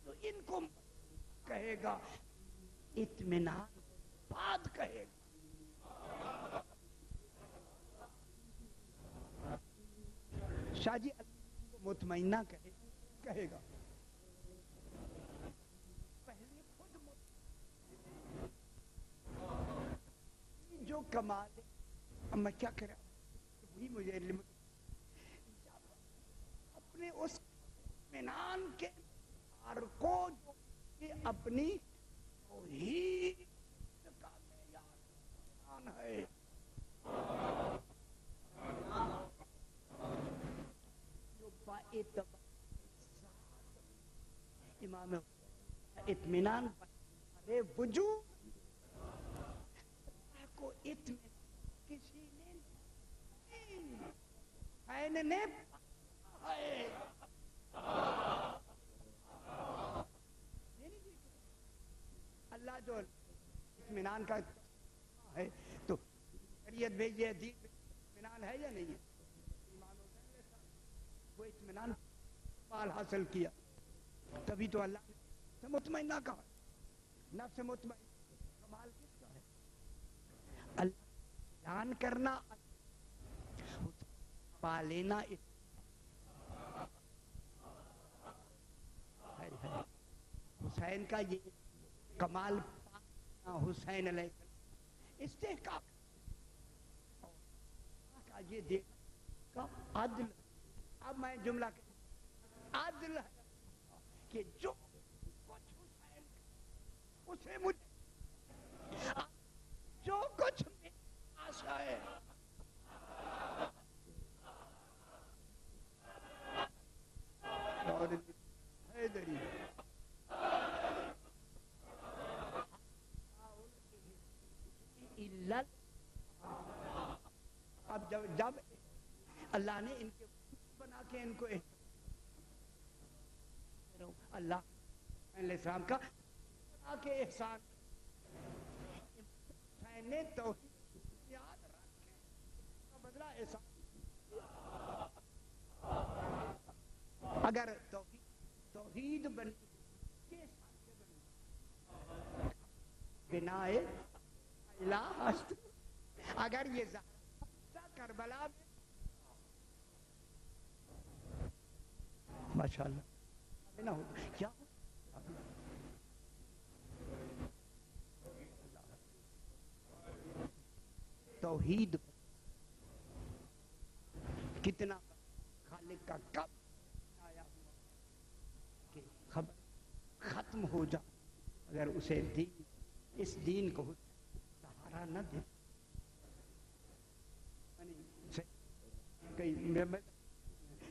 Speaker 1: تو ان کو کہے گا اطمینان بعد کہے گا. شاہ جی مطمئنہ کہے گا پہلے خود جو کمال ہے میں کیا کرا وہی مجھے علم اپنے اس اطمینان کے ہر کو جو کہ اپنی توحید کا معیار ہے جو با امام اطمینان بارے وجود کو اطمینان کسی نے نہیں نے ہے اللہ جو اطمینان کا ہے تو شریعت بھیجی ہے دین اطمینان ہے یا نہیں ہے؟ اطمینان مال حاصل کیا. تبھی تو اللہ نے مطمئنہ کہا. نفس مطمئن کمال کس کا ہے؟ اللہ جان کرنا پا لینا. حسین کا یہ کمال حسین علیہ السلام استحقاق کا یہ دیکھا کا عدل. اب میں جملہ عدل ہے کہ جو کچھ حسین اسے مجھے جو کچھ آشا ہے اور حیدری اب جب اللہ نے ان کے بنا کے ان کو اللہ علیہ السلام کا بنا کے احسان حسین نے توحید یاد رکھے بدلہ احسان. اگر توحید بنی کے ساتھ بنی بنا الہ اگر یہ زہرا کربلا میں ماشاءاللہ نہ ہو کیا توحید کتنا خالق کا کب آیا ہوا کہ خبر ختم ہو جا اگر اسے دین اس دین کو سہارا نہ دے.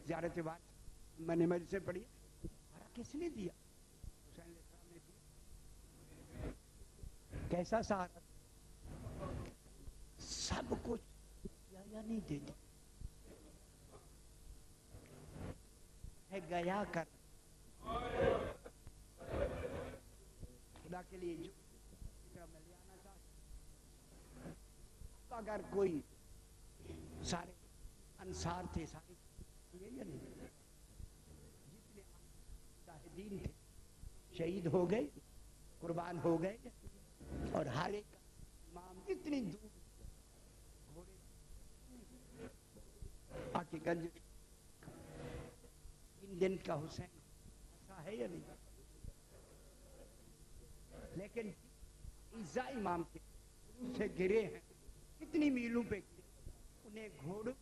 Speaker 1: زیارت بات میں نے مجھ سے پڑھی سہارا کس نے دیا؟ حسین علیہ السلام نے دیا. کیسا سہارا؟ سب کچھ دیا یا نہیں دے دیا ہے گیا کر خدا کے لیے جو ملیانا چاہتا. اگر کوئی سارے انصار تھے سارے یا نہیں جتنے مجاہدین تھے شہید ہو گئے قربان ہو گئے اور ہر ایک امام اتنی دور گھوڑے آ کے گنج ان دن کا حسین ایسا ہے یا نہیں. لیکن عیسیٰ امام کے سے گرے ہیں کتنی میلوں پہ گرے انہیں گھوڑوں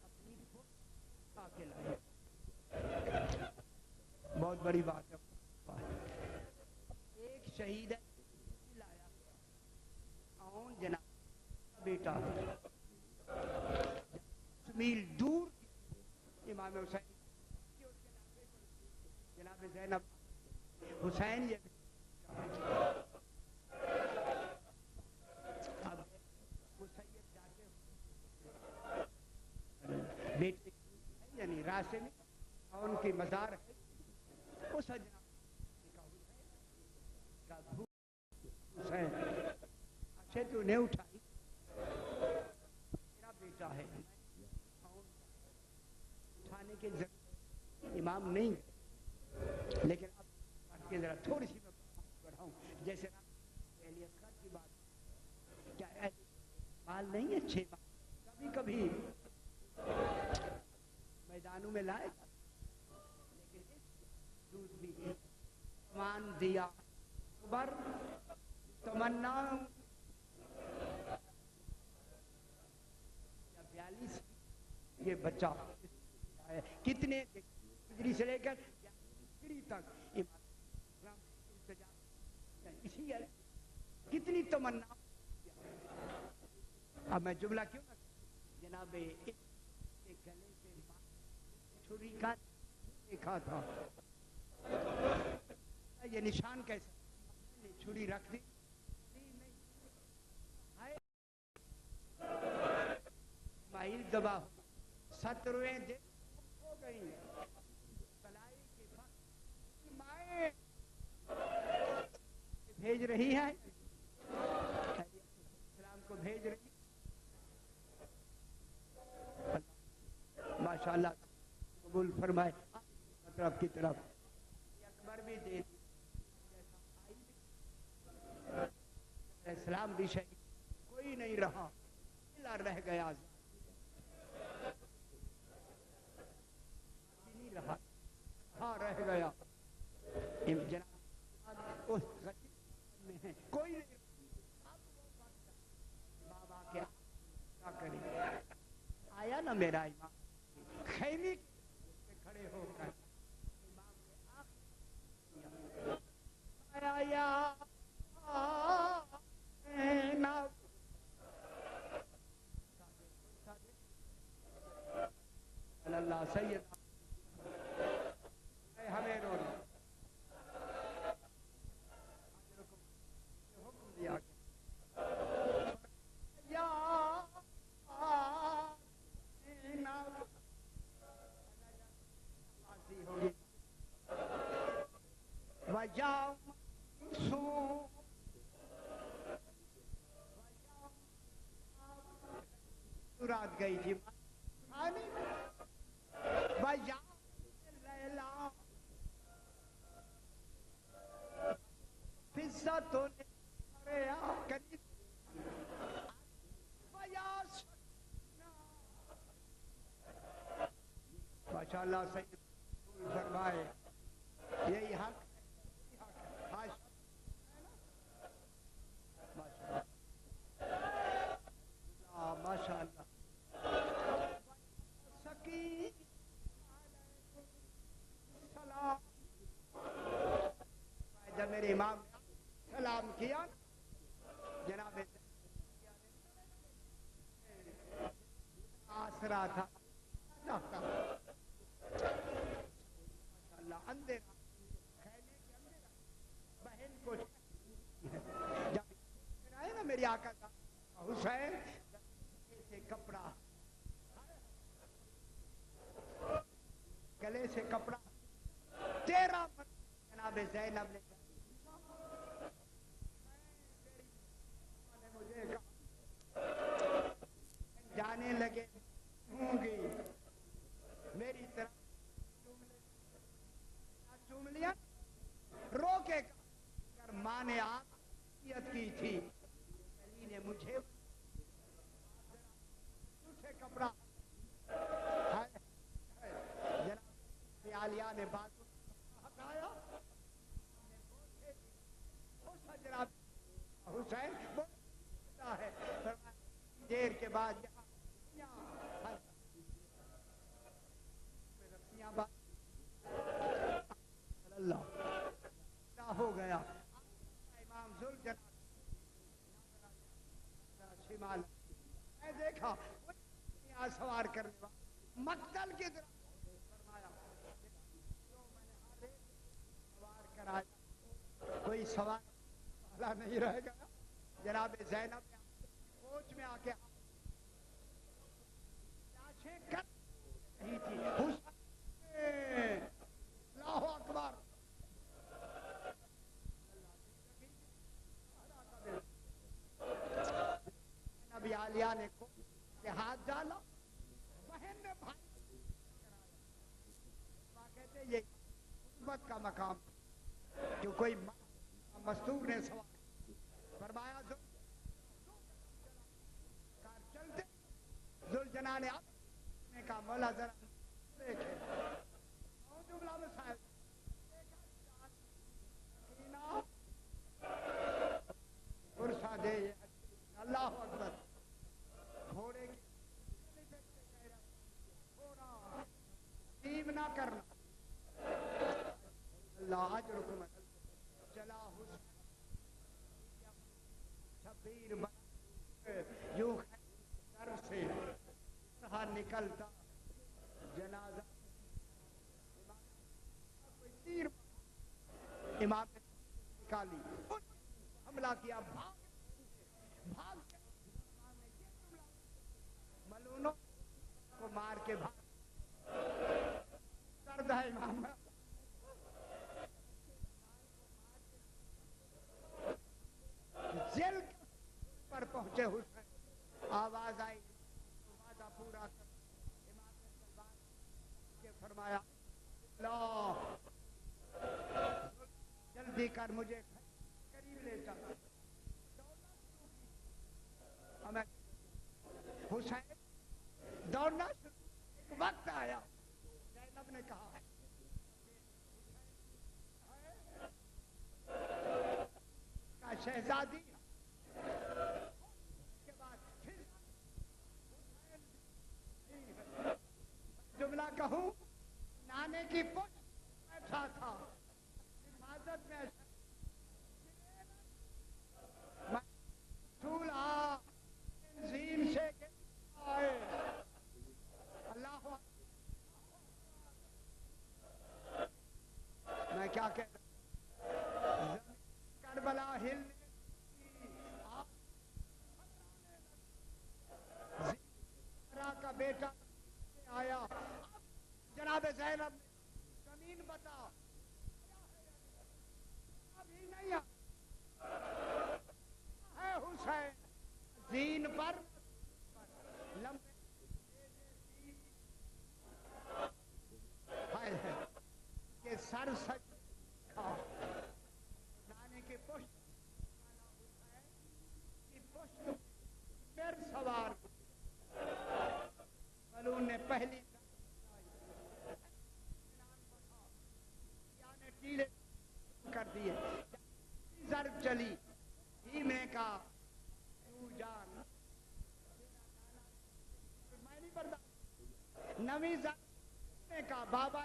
Speaker 1: اپنی آ کے لائے. بہت بڑی بات ہے. ایک شہید ہے لایا کون جناب بیٹا میل دور امام حسین جناب زینب حسین یہ اب مسیب جاتے بیٹے یعنی راستے میں ان کی مزار ہے اس حسین اچھے تو نہیں اٹھائی میرا بیٹا ہے اٹھانے کے ذریعے امام نہیں لیکن اب کے ذرا تھوڑی سی میں بڑھاؤں جیسے اہلیت خان کی بات کیا مال نہیں ہے 6 مال کبھی میدانوں میں لائے لیکن دودھ بھی مان دیا بر تمنا 42 یہ بچہ کتنے ہجری سے لے کر ہجری تک اسی کتنی تمنا. اب میں جملہ کیوں نہ جناب گلے سے چھری کا دیکھا تھا یہ نشان کیسے چھری رکھ دی اسماعیل دبا 17ویں دن ہو گئی کلائی کی مائیں بھیج رہی ہے اسلام کو بھیج رہی ماشاءاللہ قبول فرمائے. طرف کی طرف اکبر بھی دے اسلام بھی شہید, کوئی نہیں رہا, رہ گیا نہیں رہا, ہاں رہ گیا جناب اس میں ہے, کوئی نہیں. بابا کیا کرے, آیا نا میرا امام خیمے کھڑے ہو کر امام نے آیا یا اللہ سید ہمیں رو حکم دیا یا ہوگی وجاؤ رات گئی تھی لیلا فضا تو ماشاء اللہ سید فرمائے یہی حق ماشاء اللہ سکی سلام. جب میرے امام سلام کیا جناب آسرا تھا اللہ اندھیرا خیمے کے اندھیرا بہن کو جب آئے نا میری آقا کا حسین سے کپڑا گلے سے کپڑا 13 جناب زینب نے مجھے جانے لگے ہوں گی میری طرف چوم لیا رو کے کر ماں نے عافیت کی تھی علی نے مجھے کپڑا جناب عالیہ نے بات ہٹایا جناب حسین بولتا ہے دیر کے بعد اللہ ہو گیا امام ذوالجلال شمال میں دیکھا سوار کرنے والا مقتل کی طرف فرمایا سوار کرایا کوئی سوار والا نہیں رہ گیا. جناب زینب نے فوج میں آ کے لاشیں کر رہی تھی حسین اللہ اکبر نبی عالیہ نے ہاتھ ڈالا بہن نے بھائی کہتے یہ قربت کا مقام جو کوئی مستور نے سوال فرمایا چلتے ذوالجلال نے اب کہا مولا ذرا دیکھے جملہ میں صاحب عرصہ دے اللہ اکبر گھوڑے کی نہ کرنا اللہ اجرکم چلا حسین شبیر یوں در سے رہا نکلتا جنازہ تیر امام نے نکالی حملہ کیا بھاگ ملونوں کو مار کے بھاگ درد ہے امام جیل پر پہنچے حسین آواز آئی وعدہ پورا کر امام نے فرمایا جلدی کر مجھے قریب لے چل. ہمیں حسین دوڑنا شروع. ایک وقت آیا زینب نے کہا کا شہزادی کے بعد پھر جملہ کہوں نانے کی پشت بیٹھا تھا حفاظت میں چولہا تنظیم سے آئے. اللہ میں کیا کہتا ہوں کربلا ہل کا بیٹا آیا. جناب زینب زمین بتا ابھی نہیں ہے حسین دین پر لمبے کہ سر سچ نانے کے پشت کی پشت پر سوار بلون نے پہلی ٹیلے کر دیے. ضرب چلی دھیمے کا جان میں نہیں برداشت. نویں ضرب کا بابا